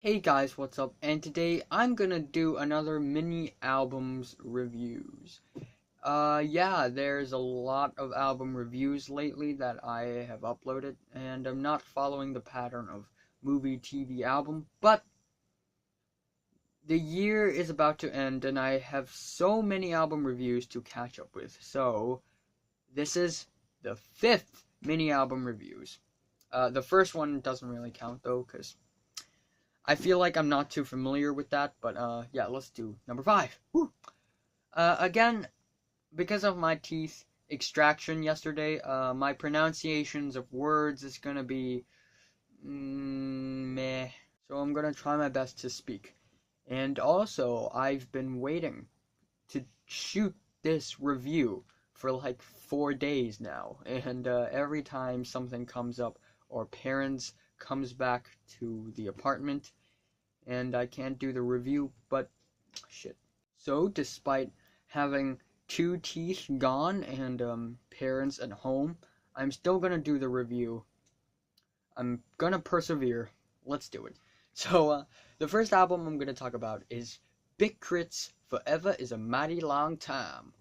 Hey guys, what's up? And today I'm gonna do another mini albums reviews. Yeah, there's a lot of album reviews lately that I have uploaded, and I'm not following the pattern of movie, TV, album, but the year is about to end and I have so many album reviews to catch up with. So, this is the fifth mini album reviews. The first one doesn't really count though, because I feel like I'm not too familiar with that, but yeah, let's do number 5. Woo! Again, because of my teeth extraction yesterday, my pronunciations of words is gonna be meh. So I'm gonna try my best to speak. And also, I've been waiting to shoot this review for like 4 days now, and every time something comes up or parents comes back to the apartment and I can't do the review, but shit. So, despite having 2 teeth gone and parents at home, I'm still gonna do the review. I'm gonna persevere. Let's do it. So, the first album I'm gonna talk about is Big K.R.I.T's Forever Is a Mighty Long Time,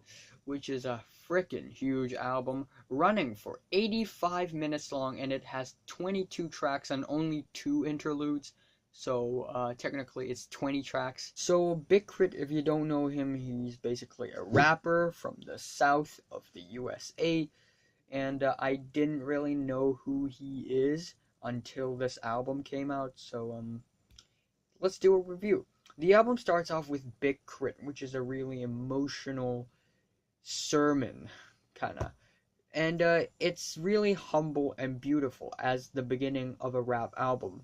which is a freaking huge album running for 85 minutes long, and it has 22 tracks and only 2 interludes. So technically it's 20 tracks. So Big K.R.I.T, if you don't know him, he's basically a rapper from the south of the USA. And I didn't really know who he is until this album came out. So let's do a review. The album starts off with Big K.R.I.T, which is a really emotional sermon, kinda. And it's really humble and beautiful as the beginning of a rap album.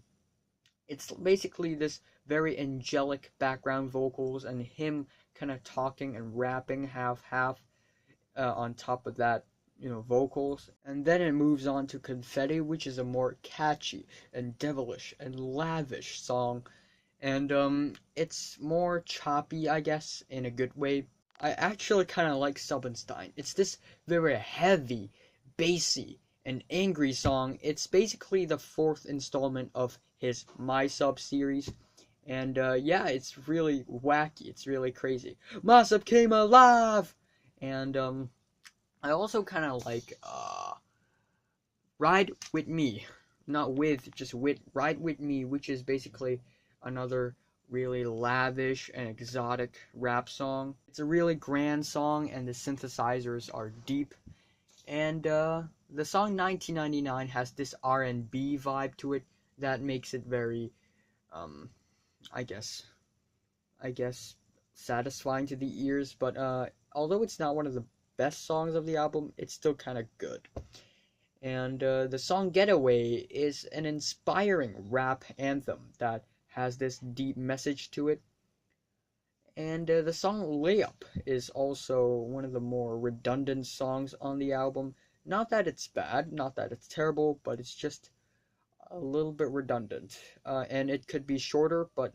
It's basically this very angelic background vocals and him kind of talking and rapping half on top of that, vocals. And then it moves on to Confetti, which is a more catchy and devilish and lavish song. And it's more choppy, I guess, in a good way. I actually kind of like Subbenstein. It's this very heavy, bassy, and angry song. It's basically the 4th installment of his My Sub series. And yeah, it's really wacky. It's really crazy. My Sub came alive! And I also kind of like Ride With Me. Not with, just with. Ride With Me, which is basically another really lavish and exotic rap song. It's a really grand song, and the synthesizers are deep. And the song 1999 has this R&B vibe to it that makes it very, I guess, satisfying to the ears. But although it's not one of the best songs of the album, it's still kind of good. And the song Getaway is an inspiring rap anthem that has this deep message to it. And the song Layup is also one of the more redundant songs on the album. Not that it's bad, not that it's terrible, but it's just a little bit redundant. And it could be shorter, but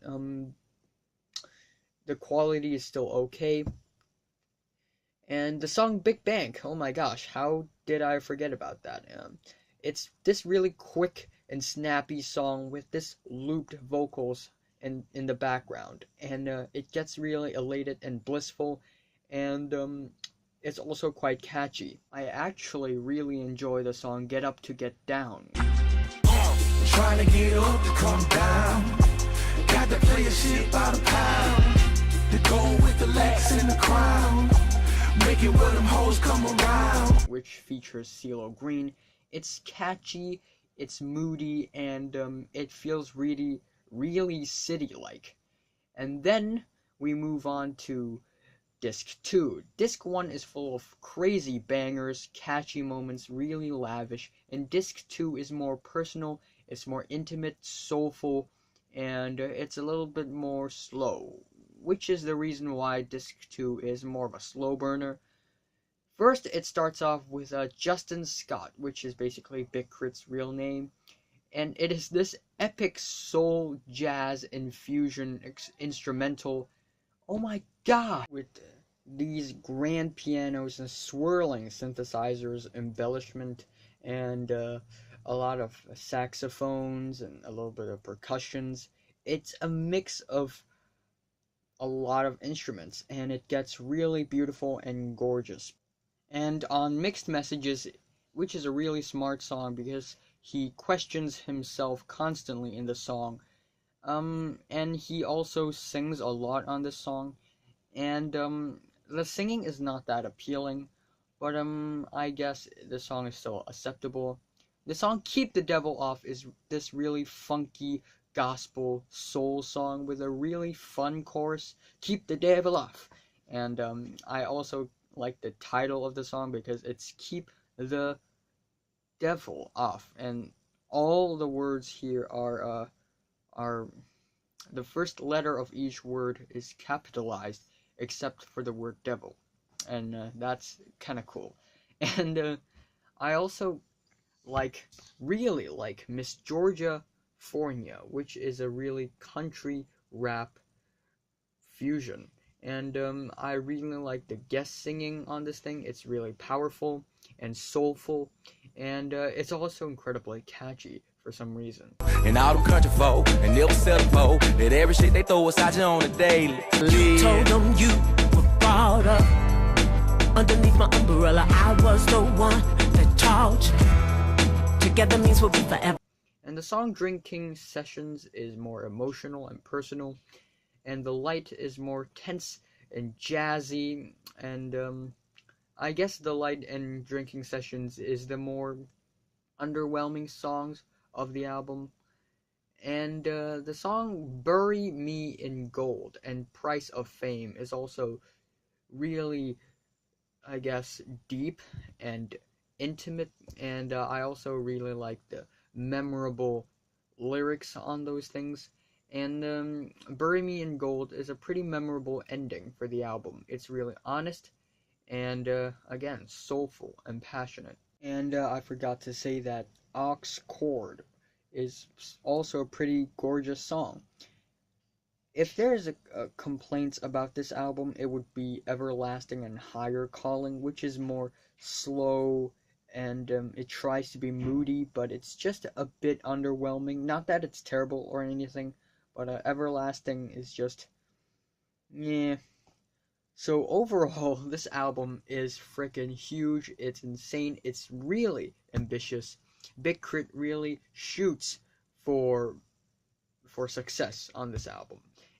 the quality is still okay. And the song Big Bang, oh my gosh, how did I forget about that? It's this really quick and snappy song with this looped vocals in the background, and it gets really elated and blissful, and it's also quite catchy. I actually really enjoy the song Get Up to Get Down. Trying to get up to come down, got to play a shit by the pound, to go with the Lex and the crown, make it where them hoes come around, which features CeeLo Green. It's catchy, it's moody, and it feels really city-like. And then we move on to Disc 2. Disc 1 is full of crazy bangers, catchy moments, really lavish, and Disc 2 is more personal, it's more intimate, soulful, and it's a little bit more slow, which is the reason why Disc 2 is more of a slow burner. First, it starts off with Justin Scott, which is basically Big K.R.I.T's real name, and it is this epic soul jazz infusion instrumental. Oh my god! With these grand pianos and swirling synthesizers, embellishment, and a lot of saxophones and a little bit of percussions. it's a mix of a lot of instruments, and it gets really beautiful and gorgeous. And on Mixed Messages, which is a really smart song because he questions himself constantly in the song. And he also sings a lot on this song, and the singing is not that appealing, but I guess the song is still acceptable. The song "Keep the Devil Off" is this really funky gospel soul song with a really fun chorus, "Keep the Devil Off." And I also like the title of the song because it's "Keep the Devil Off," and all the words here are the first letter of each word is capitalized except for the word devil, and that's kind of cool. And I also really like Miss Georgia Fornia, which is a really country rap fusion. And I really like the guest singing on this thing. It's really powerful and soulful, and it's also incredibly catchy for some reason. And all them country folk, and they'll settle for that every shit they throw aside you on the daily. You told them you were brought up underneath my umbrella. I was the one that taught you. Together means we'll be forever. And the song Drinking Sessions is more emotional and personal, and The Light is more tense and jazzy, and I guess The Light and Drinking Sessions is the more underwhelming songs of the album. And the song Bury Me in Gold and Price of Fame is also really, I guess, deep and intimate, and I also really like the memorable lyrics on those things. And Bury Me in Gold is a pretty memorable ending for the album. It's really honest and, again, soulful and passionate. And I forgot to say that Aux Chord is also a pretty gorgeous song. If there's a complaints about this album, it would be Everlasting and Higher Calling, which is more slow, and it tries to be moody, but it's just a bit underwhelming. Not that it's terrible or anything, but Everlasting is just, yeah. So overall, this album is freaking huge. It's insane. It's really ambitious. Big K.R.I.T really shoots for success on this album.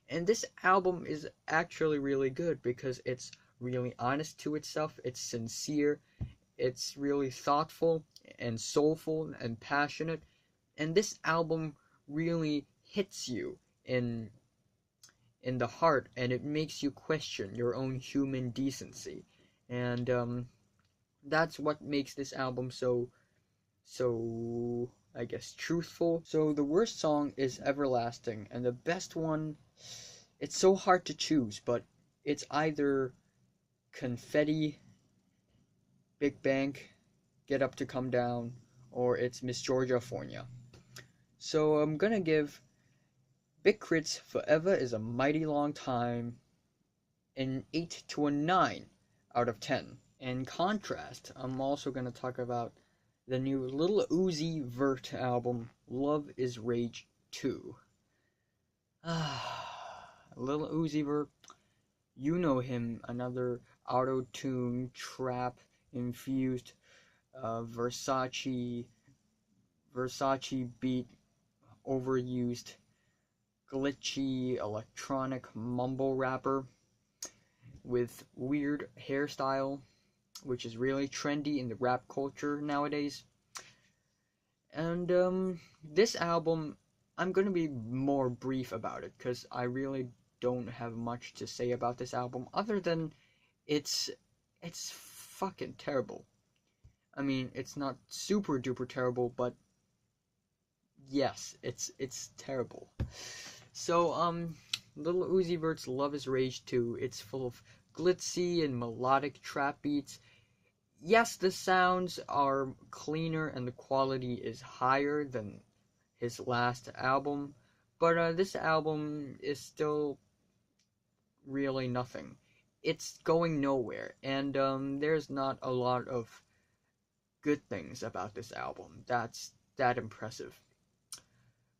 And this album is actually really good because it's really honest to itself. It's sincere. It's really thoughtful and soulful and passionate. And this album really hits you in the heart, and it makes you question your own human decency. And that's what makes this album so, I guess, truthful. So the worst song is Everlasting, and the best one, it's so hard to choose, but it's either Confetti, Big Bank, Get Up to Come Down, or it's Miss Georgia Fornia. So I'm gonna give Big K.R.I.T's Forever Is a Mighty Long Time an 8 to a 9 out of 10. In contrast, I'm also going to talk about the new Lil Uzi Vert album, Luv Is Rage 2. Lil Uzi Vert, you know him, another auto-tune, trap-infused Versace beat, overused, glitchy electronic mumble rapper with weird hairstyle, which is really trendy in the rap culture nowadays. And this album, I'm gonna be more brief about it because I really don't have much to say about this album other than it's fucking terrible. I mean, it's not super duper terrible, but yes, it's terrible. So, Lil Uzi Vert's Luv Is Rage 2, it's full of glitzy and melodic trap beats. Yes, the sounds are cleaner and the quality is higher than his last album, but this album is still really nothing. It's going nowhere, and there's not a lot of good things about this album that's that impressive.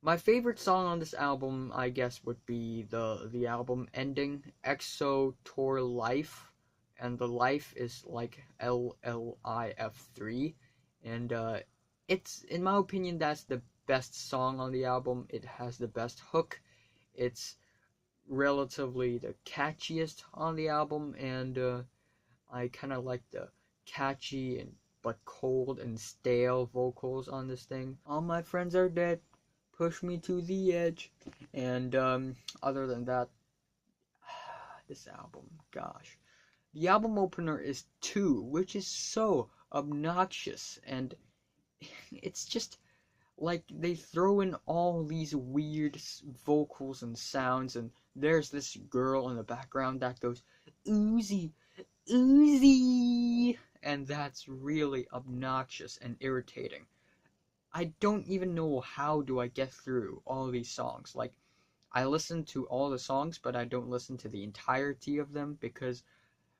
My favorite song on this album, I guess, would be the album ending, EXO Tour Life, and the life is like LLIF3, and it's, in my opinion, that's the best song on the album. It has the best hook. It's relatively the catchiest on the album, and I kind of like the catchy and but cold and stale vocals on this thing. All my friends are dead, push me to the edge. And other than that, this album, gosh. The album opener is 2, which is so obnoxious, and it's just like they throw in all these weird vocals and sounds, and there's this girl in the background that goes, Uzi, Uzi, and that's really obnoxious and irritating. I don't even know how do I get through all these songs. Like, I listen to all the songs, but I don't listen to the entirety of them, because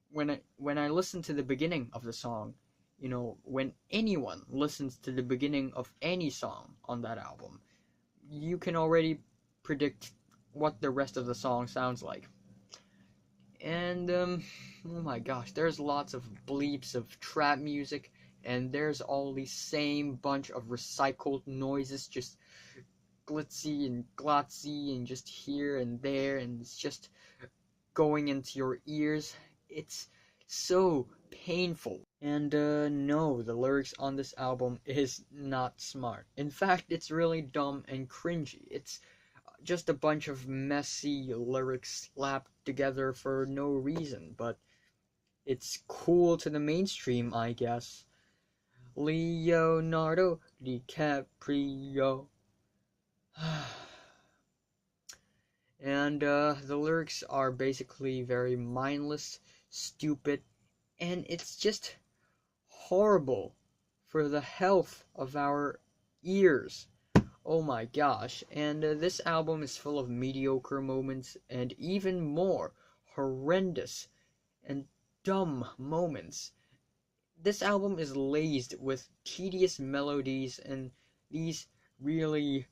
when I listen to the beginning of the song, you know, when anyone listens to the beginning of any song on that album, you can already predict what the rest of the song sounds like. And oh my gosh, there's lots of bleeps of trap music, and there's all these same bunch of recycled noises, just glitzy and glotzy and just here and there, and it's just going into your ears. It's so painful. And no, the lyrics on this album is not smart. In fact, it's really dumb and cringy. It's just a bunch of messy lyrics slapped together for no reason, but it's cool to the mainstream, I guess. Leonardo DiCaprio. And the lyrics are basically very mindless, stupid, and it's just horrible for the health of our ears. Oh my gosh, and this album is full of mediocre moments and even more horrendous and dumb moments. This album is laced with tedious melodies and these really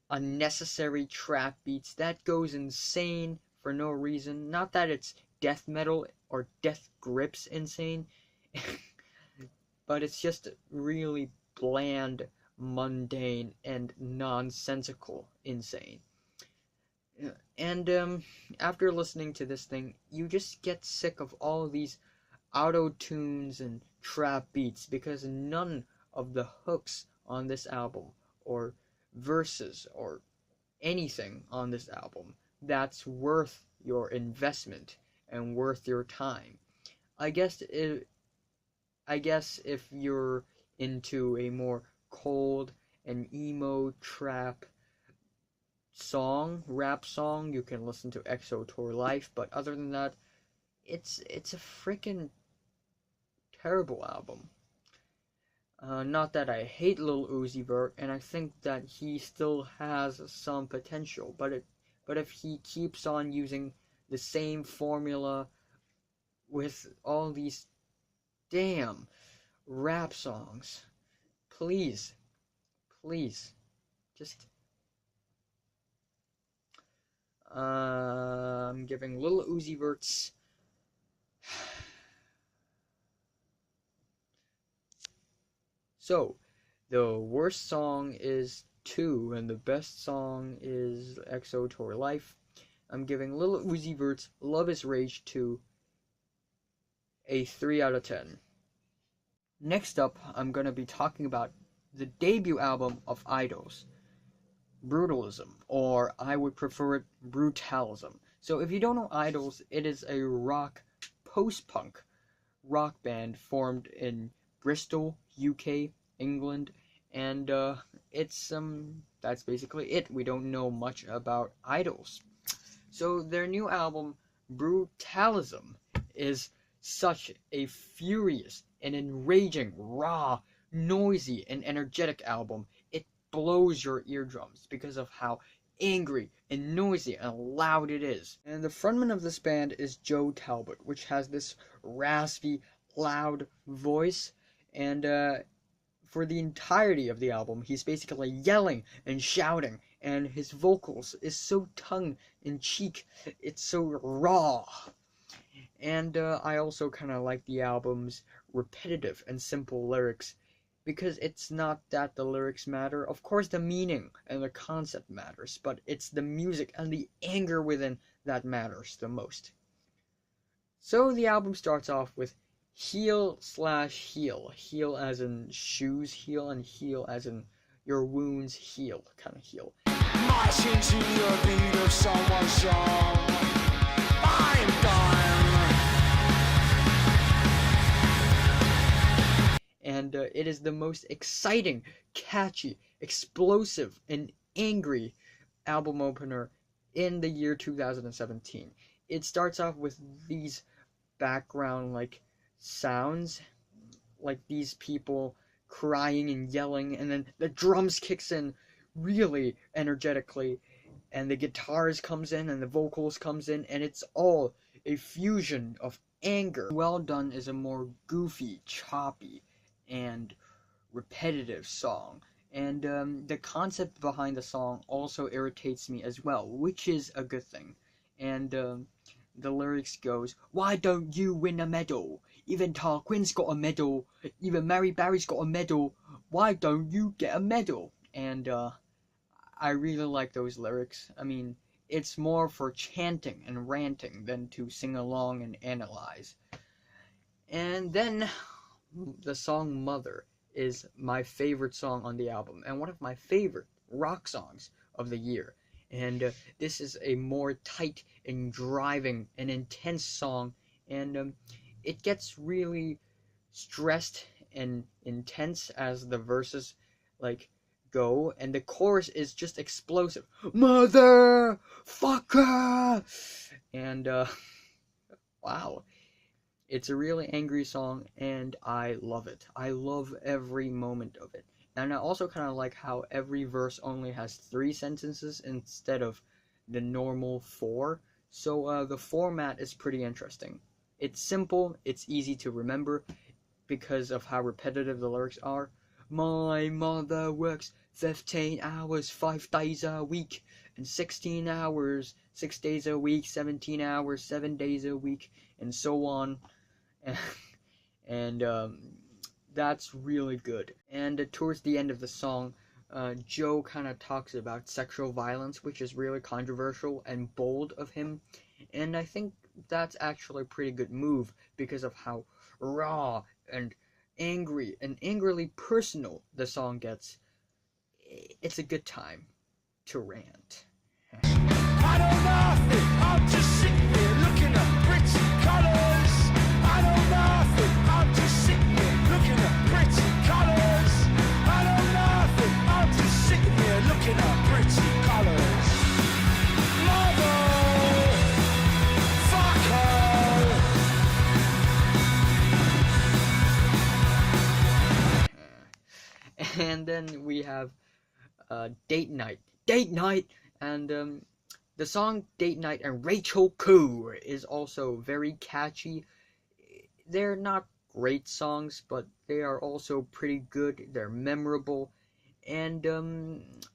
unnecessary trap beats that goes insane for no reason. Not that it's death metal or Death Grips insane, but it's just really bland, mundane, and nonsensical insane. And after listening to this thing, you just get sick of all these auto tunes and trap beats, because none of the hooks on this album or verses or anything on this album that's worth your investment and worth your time. I guess if you're into a more cold and emo trap rap song, you can listen to EXO Tour Life, but other than that, it's a freaking terrible album. Not that I hate Lil Uzi Vert, and I think that he still has some potential, but if he keeps on using the same formula with all these damn rap songs, please, just I'm giving Lil Uzi Vert's So, the worst song is 2, and the best song is EXO Tour Life. I'm giving Lil Uzi Vert's Luv Is Rage 2 a 3 out of 10. Next up, I'm going to be talking about the debut album of IDOLS, Brutalism, or I would prefer it, Brutalism. So if you don't know IDOLS, it is a rock, post-punk rock band formed in Bristol, UK, England, and it's that's basically it. We don't know much about IDOLS. So their new album, Brutalism, is such a furious and enraging, raw, noisy, and energetic album. It blows your eardrums because of how angry and noisy and loud it is. And the frontman of this band is Joe Talbot, which has this raspy, loud voice, and for the entirety of the album, he's basically yelling and shouting and his vocals is so tongue-in-cheek, it's so raw. And I also kind of like the album's repetitive and simple lyrics, because it's not that the lyrics matter. Of course the meaning and the concept matters, but it's the music and the anger within that matters the most. So the album starts off with heal/heal. Heal as in shoes heal, and heal as in your wounds heal, kind of heal. March into the beat of someone's song. I'm done. And it is the most exciting, catchy, explosive, and angry album opener in the year 2017. It starts off with these background like sounds, like these people crying and yelling, and then the drums kicks in really energetically, and the guitars comes in, and the vocals comes in, and it's all a fusion of anger. Well Done is a more goofy, choppy, and repetitive song, and the concept behind the song also irritates me as well, which is a good thing. And the lyrics goes, why don't you win a medal? Even Tarquin's got a medal, even Mary Barry's got a medal, why don't you get a medal? And I really like those lyrics. I mean, it's more for chanting and ranting than to sing along and analyze. And then the song Mother is my favorite song on the album, and one of my favorite rock songs of the year. And this is a more tight and driving and intense song, and it gets really stressed and intense as the verses like go, and the chorus is just explosive. Motherfucker! And wow. It's a really angry song, and I love it. I love every moment of it. And I also kind of like how every verse only has 3 sentences instead of the normal 4. So the format is pretty interesting. It's simple, it's easy to remember because of how repetitive the lyrics are. My mother works 15 hours, 5 days a week, and 16 hours, 6 days a week, 17 hours, 7 days a week, and so on. And that's really good. And towards the end of the song, Joe kind of talks about sexual violence, which is really controversial and bold of him. And I think that's actually a pretty good move because of how raw and angry and angrily personal the song gets. It's a good time to rant. I don't nothing, I'm just sitting here looking at pretty colors. I don't nothing, I'm just sitting here looking at pretty colors. I don't nothing, I'm just sitting here looking at pretty colors. Motherfucker. And then we have Date Night, and the song Date Night and Rachel Koo is also very catchy. They're not great songs, but they are also pretty good. They're memorable, and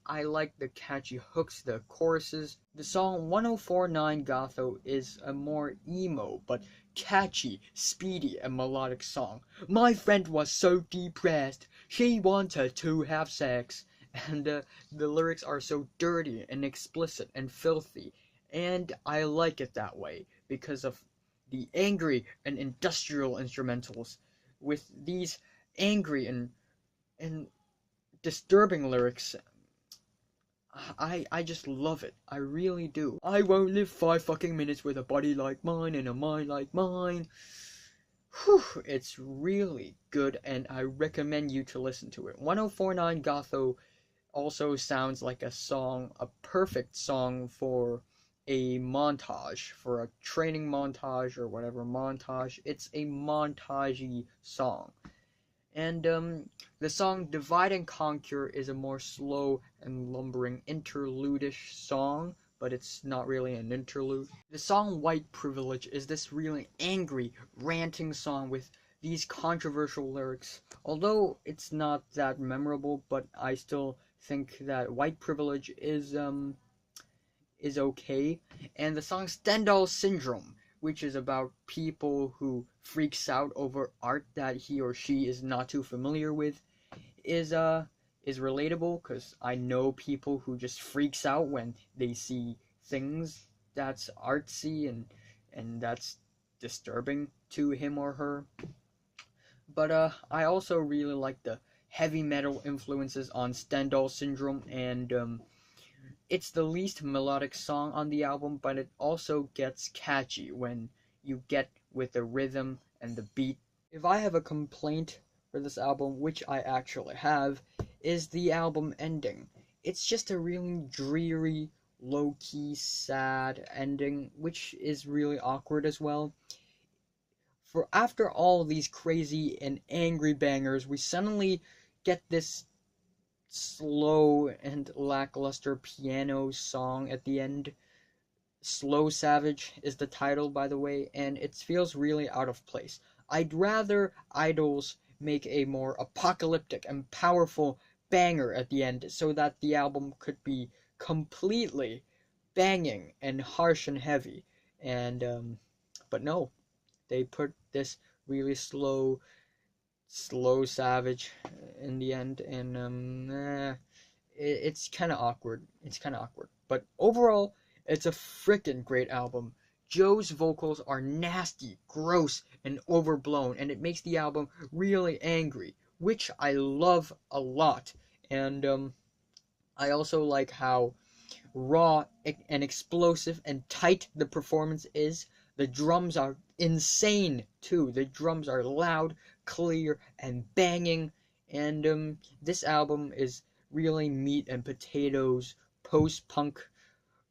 I like the catchy hooks, the choruses. The song 1049 Gotho is a more emo but catchy, speedy, and melodic song. My friend was so depressed, she wanted to have sex. And the lyrics are so dirty and explicit and filthy, and I like it that way because of the angry and industrial instrumentals with these angry and disturbing lyrics. I just love it. I really do. I won't live 5 fucking minutes with a body like mine and a mind like mine. Whew, it's really good, and I recommend you to listen to it. 1049 Gotho also sounds like a perfect song for a montage, for a training montage or whatever montage. It's a montagey song. And the song Divide and Conquer is a more slow and lumbering interlude-ish song, but it's not really an interlude. The song White Privilege is this really angry, ranting song with these controversial lyrics. Although it's not that memorable, but I still think that white privilege is okay. And the song Stendhal Syndrome, which is about people who freaks out over art that he or she is not too familiar with, is relatable, because I know people who just freaks out when they see things that's artsy and that's disturbing to him or her. But I also really like the heavy metal influences on Stendhal Syndrome, and it's the least melodic song on the album, but it also gets catchy when you get with the rhythm and the beat. If I have a complaint for this album, which I actually have, is the album ending. It's just a really dreary, low-key, sad ending, which is really awkward as well. For after all these crazy and angry bangers, we suddenly get this slow and lackluster piano song at the end. Slow Savage is the title, by the way, and it feels really out of place. I'd rather Idols make a more apocalyptic and powerful banger at the end so that the album could be completely banging and harsh and heavy. And but no, they put this really slow Savage in the end, and it's kind of awkward. But overall, it's a freaking great album. Joe's vocals are nasty, gross, and overblown, and it makes the album really angry, which I love a lot. And I also like how raw and explosive and tight the performance is. The drums are insane too. The drums are loud, clear, and banging. And this album is really meat and potatoes post-punk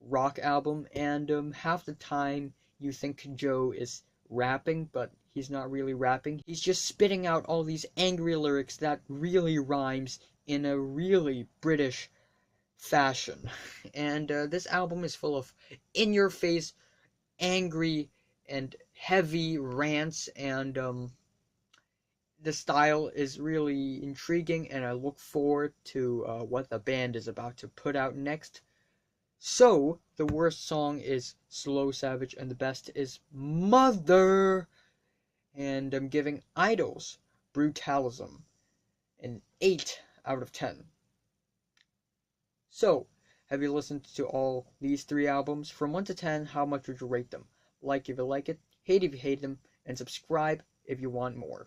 rock album. And half the time you think Joe is rapping, but he's not really rapping. He's just spitting out all these angry lyrics that really rhymes in a really British fashion. And this album is full of in-your-face, angry, and heavy rants, and the style is really intriguing, and I look forward to what the band is about to put out next. So, the worst song is Slow Savage, and the best is Mother. And I'm giving Idols Brutalism an 8 out of 10. So, have you listened to all these 3 albums? From 1 to 10, how much would you rate them? Like if you like it, hate if you hate them, and subscribe if you want more.